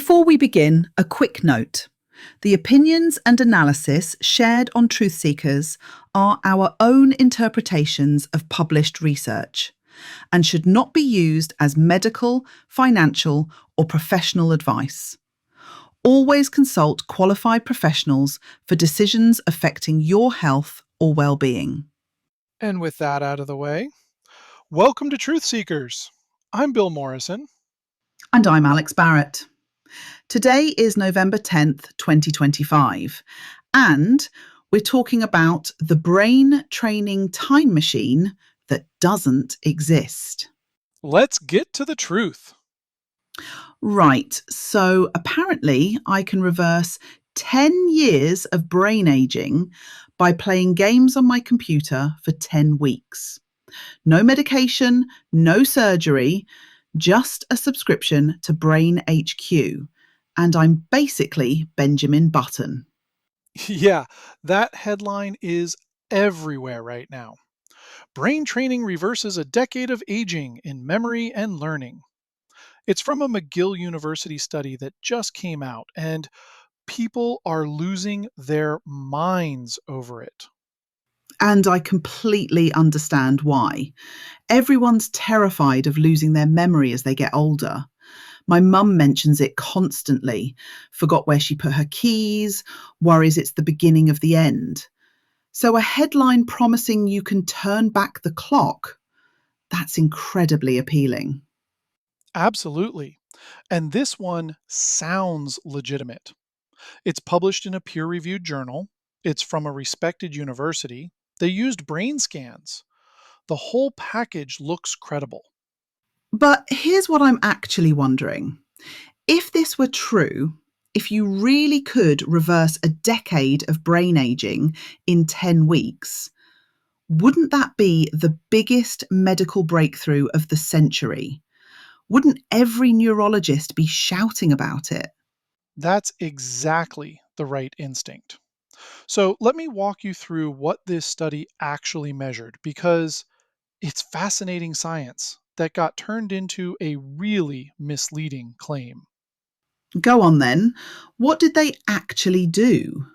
Before we begin, a quick note. The opinions and analysis shared on Truth Seekers are our own interpretations of published research and should not be used as medical, financial, or professional advice. Always consult qualified professionals for decisions affecting your health or well-being. And with that out of the way, welcome to Truth Seekers. I'm Bill Morrison. And I'm Alex Barrett. Today is November 10th, 2025, and we're talking about the brain training time machine that doesn't exist. Let's get to the truth. Right, so apparently I can reverse 10 years of brain aging by playing games on my computer for 10 weeks. No medication, no surgery, just a subscription to Brain HQ. And I'm basically Benjamin Button. Yeah, that headline is everywhere right now. Brain training reverses a decade of aging in memory and learning. It's from a McGill University study that just came out, and people are losing their minds over it. And I completely understand why. Everyone's terrified of losing their memory as they get older. My mum mentions it constantly. Forgot where she put her keys, worries it's the beginning of the end. So a headline promising you can turn back the clock, that's incredibly appealing. Absolutely. And this one sounds legitimate. It's published in a peer reviewed journal, it's from a respected university. They used brain scans. The whole package looks credible. But here's what I'm actually wondering. If this were true, if you really could reverse a decade of brain aging in 10 weeks, wouldn't that be the biggest medical breakthrough of the century? Wouldn't every neurologist be shouting about it? That's exactly the right instinct. So let me walk you through what this study actually measured because it's fascinating science that got turned into a really misleading claim. Go on then. What did they actually do?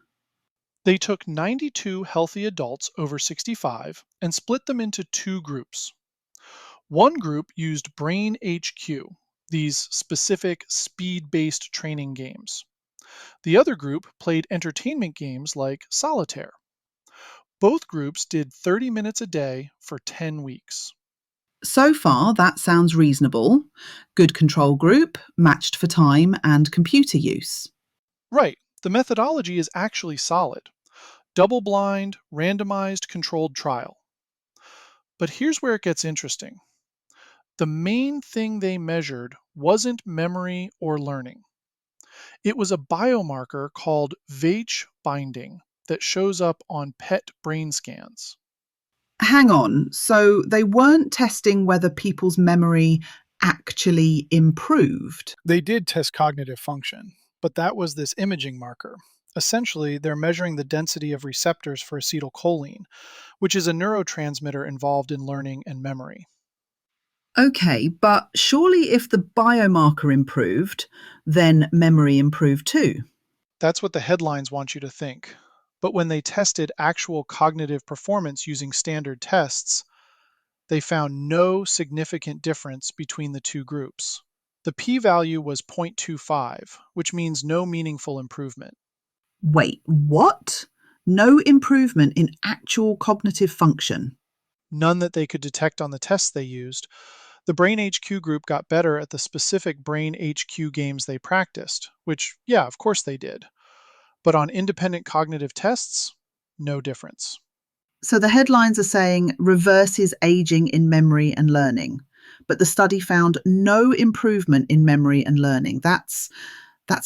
They took 92 healthy adults over 65 and split them into two groups. One group used Brain HQ, these specific speed based training games. The other group played entertainment games like solitaire. Both groups did 30 minutes a day for 10 weeks. So far, that sounds reasonable. Good control group, matched for time and computer use. Right, the methodology is actually solid. Double blind, randomized controlled trial. But here's where it gets interesting. The main thing they measured wasn't memory or learning. It was a biomarker called VH binding that shows up on PET brain scans. Hang on, so they weren't testing whether people's memory actually improved? They did test cognitive function, but that was this imaging marker. Essentially, they're measuring the density of receptors for acetylcholine, which is a neurotransmitter involved in learning and memory. Okay, but surely if the biomarker improved, then memory improved too. That's what the headlines want you to think. But when they tested actual cognitive performance using standard tests, they found no significant difference between the two groups. The p value was 0.25, which means no meaningful improvement. Wait, what? No improvement in actual cognitive function. None that they could detect on the tests they used. The Brain HQ group got better at the specific Brain HQ games they practiced, which, yeah, of course they did. But on independent cognitive tests, no difference. So the headlines are saying reverses aging in memory and learning, but the study found no improvement in memory and learning. That's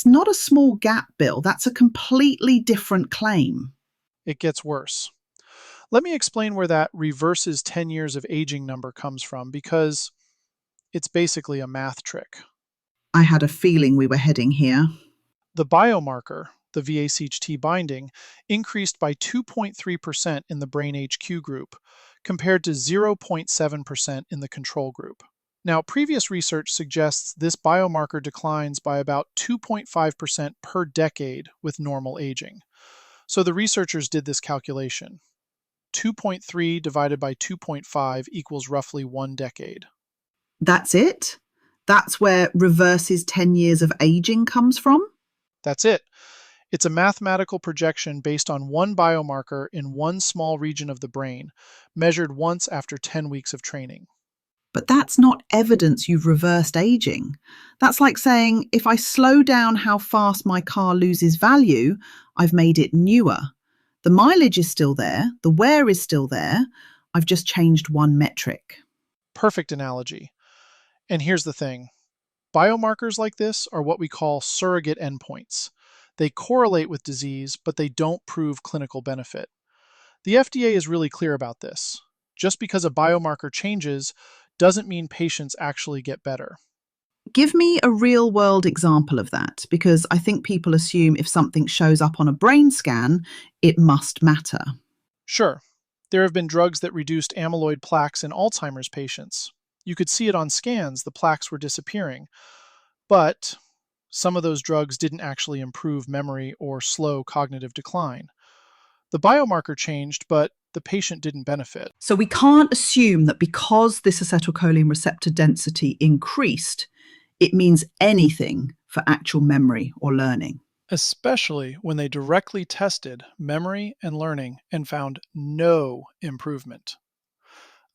not a small gap, Bill. That's a completely different claim. It gets worse. Let me explain where that reverses 10 years of aging number comes from because it's basically a math trick. I had a feeling we were heading here. The biomarker, the VHT binding, increased by 2.3% in the Brain HQ group, compared to 0.7% in the control group. Now, previous research suggests this biomarker declines by about 2.5% per decade with normal aging. So the researchers did this calculation. 2.3 divided by 2.5 equals roughly 1 decade. That's it? That's where reverses 10 years of aging comes from? That's it. It's a mathematical projection based on one biomarker in one small region of the brain, measured once after 10 weeks of training. But that's not evidence you've reversed aging. That's like saying, if I slow down how fast my car loses value, I've made it newer. The mileage is still there, the wear is still there, I've just changed one metric. Perfect analogy. And here's the thing, biomarkers like this are what we call surrogate endpoints. They correlate with disease, but they don't prove clinical benefit. The FDA is really clear about this. Just because a biomarker changes doesn't mean patients actually get better. Give me a real world example of that, because I think people assume if something shows up on a brain scan, it must matter. Sure, there have been drugs that reduced amyloid plaques in Alzheimer's patients. You could see it on scans, the plaques were disappearing. But some of those drugs didn't actually improve memory or slow cognitive decline. The biomarker changed, but the patient didn't benefit. So we can't assume that because this acetylcholine receptor density increased, it means anything for actual memory or learning. Especially when they directly tested memory and learning and found no improvement.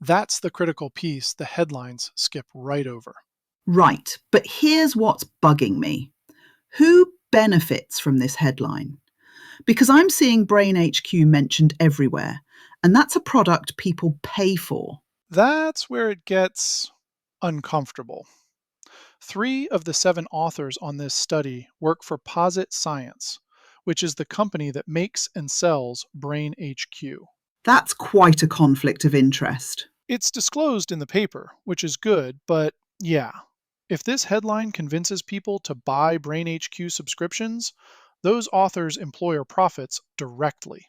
That's the critical piece the headlines skip right over. Right, but here's what's bugging me. Who benefits from this headline? Because I'm seeing Brain HQ mentioned everywhere, and that's a product people pay for. That's where it gets uncomfortable. 3 of the 7 authors on this study work for Posit Science, which is the company that makes and sells Brain HQ. That's quite a conflict of interest. It's disclosed in the paper, which is good, but yeah, if this headline convinces people to buy Brain HQ subscriptions, those authors' employer profits directly.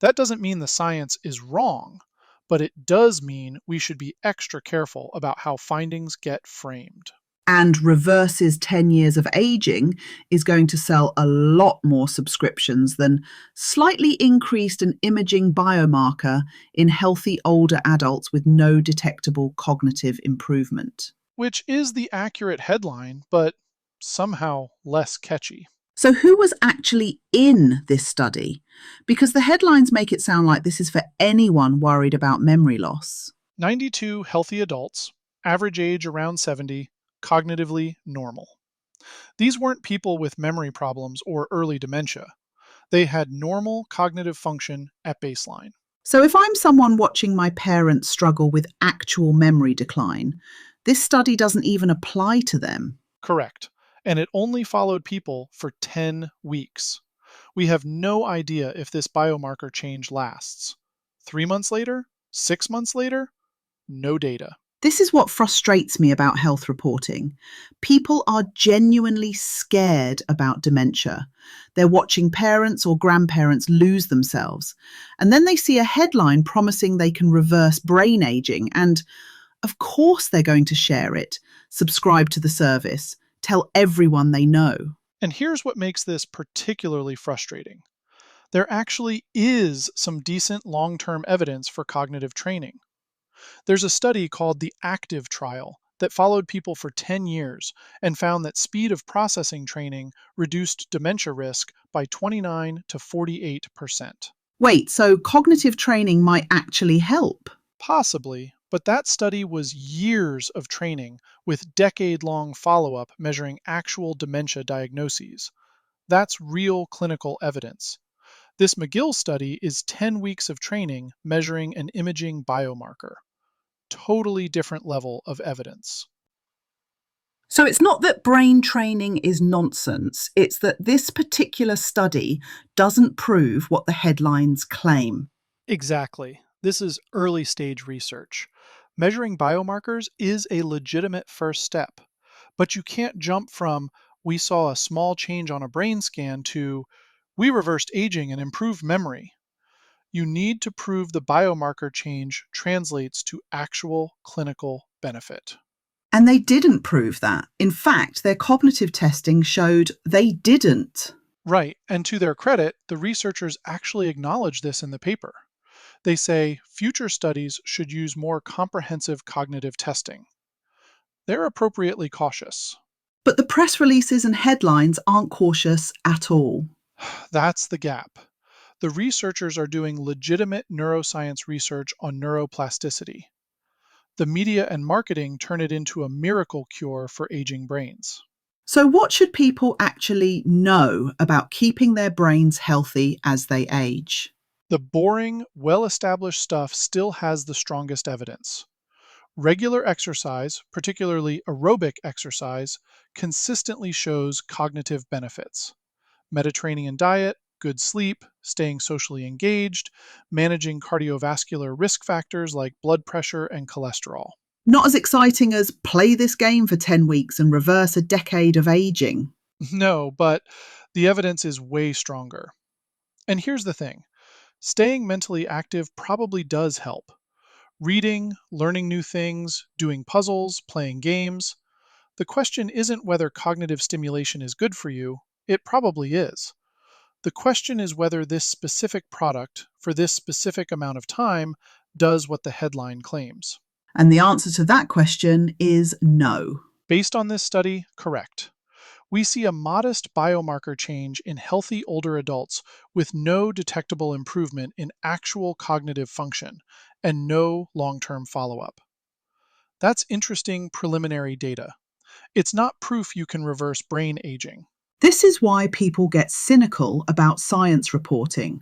That doesn't mean the science is wrong, but it does mean we should be extra careful about how findings get framed. And reverses 10 years of aging is going to sell a lot more subscriptions than slightly increased an imaging biomarker in healthy older adults with no detectable cognitive improvement. Which is the accurate headline, but somehow less catchy. So, who was actually in this study? Because the headlines make it sound like this is for anyone worried about memory loss. 92 healthy adults, average age around 70, cognitively normal. These weren't people with memory problems or early dementia. They had normal cognitive function at baseline. So, if I'm someone watching my parents struggle with actual memory decline, this study doesn't even apply to them. Correct. And it only followed people for 10 weeks. We have no idea if this biomarker change lasts. 3 months later? 6 months later? No data. This is what frustrates me about health reporting. People are genuinely scared about dementia. They're watching parents or grandparents lose themselves, and then they see a headline promising they can reverse brain aging, and of course they're going to share it, subscribe to the service, tell everyone they know. And here's what makes this particularly frustrating. There actually is some decent long term evidence for cognitive training. There's a study called the ACTIVE trial that followed people for 10 years and found that speed of processing training reduced dementia risk by 29 to 48%. Wait, so cognitive training might actually help? Possibly, but that study was years of training with decade-long follow-up measuring actual dementia diagnoses. That's real clinical evidence. This McGill study is 10 weeks of training measuring an imaging biomarker. Totally different level of evidence. So it's not that brain training is nonsense, it's that this particular study doesn't prove what the headlines claim. Exactly. This is early stage research. Measuring biomarkers is a legitimate first step, but you can't jump from we saw a small change on a brain scan to we reversed aging and improved memory. You need to prove the biomarker change translates to actual clinical benefit. And they didn't prove that. In fact, their cognitive testing showed they didn't. Right, and to their credit, the researchers actually acknowledge this in the paper. They say future studies should use more comprehensive cognitive testing. They're appropriately cautious. But the press releases and headlines aren't cautious at all. That's the gap. The researchers are doing legitimate neuroscience research on neuroplasticity. The media and marketing turn it into a miracle cure for aging brains. So, what should people actually know about keeping their brains healthy as they age? The boring, well established stuff still has the strongest evidence. Regular exercise, particularly aerobic exercise, consistently shows cognitive benefits. Mediterranean diet, good sleep, staying socially engaged, managing cardiovascular risk factors like blood pressure and cholesterol. Not as exciting as play this game for 10 weeks and reverse a decade of aging. No, but the evidence is way stronger. And here's the thing, staying mentally active probably does help. Reading, learning new things, doing puzzles, playing games. The question isn't whether cognitive stimulation is good for you, it probably is. The question is whether this specific product, for this specific amount of time, does what the headline claims. And the answer to that question is no. Based on this study, correct. We see a modest biomarker change in healthy older adults with no detectable improvement in actual cognitive function and no long term follow up. That's interesting preliminary data. It's not proof you can reverse brain aging. This is why people get cynical about science reporting.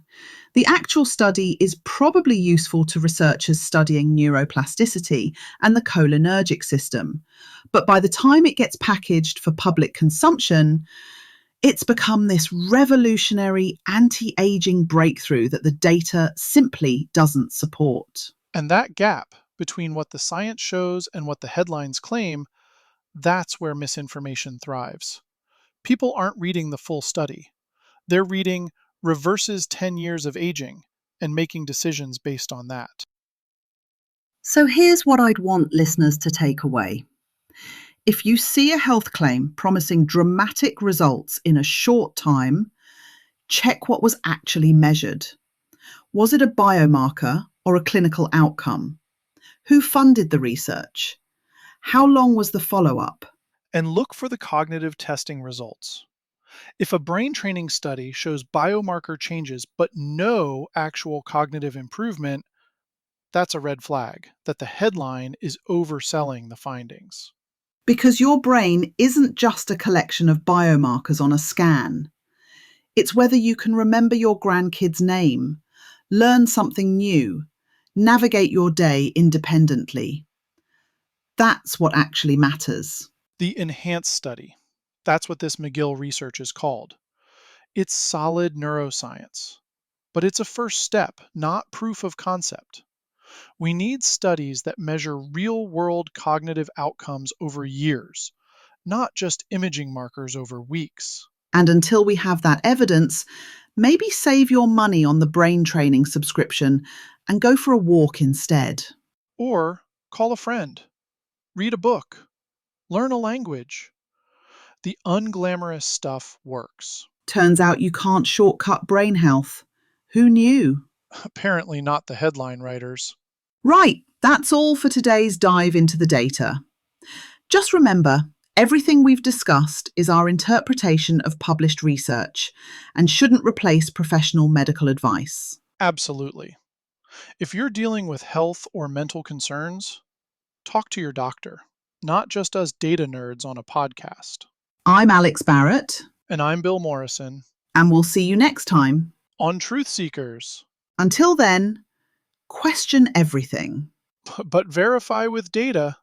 The actual study is probably useful to researchers studying neuroplasticity and the cholinergic system. But by the time it gets packaged for public consumption, it's become this revolutionary anti aging breakthrough that the data simply doesn't support. And that gap between what the science shows and what the headlines claim, that's where misinformation thrives. People aren't reading the full study. They're reading reverses 10 years of aging and making decisions based on that. So here's what I'd want listeners to take away. If you see a health claim promising dramatic results in a short time, check what was actually measured. Was it a biomarker or a clinical outcome? Who funded the research? How long was the follow up? And look for the cognitive testing results. If a brain training study shows biomarker changes but no actual cognitive improvement, that's a red flag that the headline is overselling the findings. Because your brain isn't just a collection of biomarkers on a scan. It's whether you can remember your grandkid's name, learn something new, navigate your day independently. That's what actually matters. The enhanced study. That's what this McGill research is called. It's solid neuroscience, but it's a first step, not proof of concept. We need studies that measure real world cognitive outcomes over years, not just imaging markers over weeks. And until we have that evidence, maybe save your money on the brain training subscription and go for a walk instead. Or call a friend, read a book, learn a language. The unglamorous stuff works. Turns out you can't shortcut brain health. Who knew? Apparently, not the headline writers. Right, that's all for today's dive into the data. Just remember, everything we've discussed is our interpretation of published research and shouldn't replace professional medical advice. Absolutely. If you're dealing with health or mental concerns, talk to your doctor, not just us data nerds on a podcast. I'm Alex Barrett, And I'm Bill Morrison and we'll see you next time. on Truth Seekers, Until then, question everything. but verify with data.